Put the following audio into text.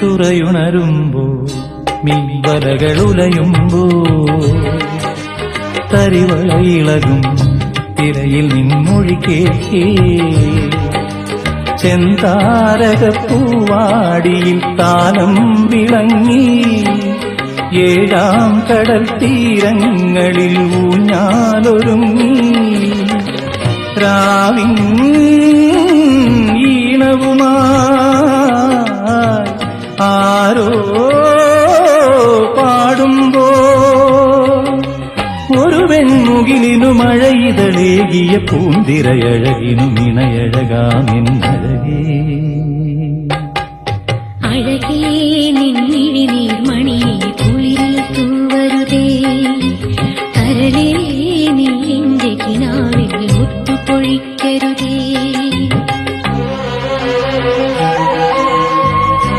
തുറയുണരുമ്പോ മീൻവലകളുലയുമ്പോ തരിവളയിളകും തിരയിൽ നിൻമൊഴി കേൾക്കേ ചെന്താരകപ്പൂവാടിയിൽ താലം വിളങ്ങി ഏഴാം കടൽ തീരങ്ങളിൽ ഊഞ്ഞാലൊരുങ്ങി രാവിൻ ഈണവുമായി ആരോ പാടുമ്പോ ഒരു വെൺമുകിലിനു മഴയിതളേകിയ പൂന്തിരയഴകിനു ഇണയഴകാമെന്നഴകേ അഴകേ നിന്നിഴി നീർമണിയേ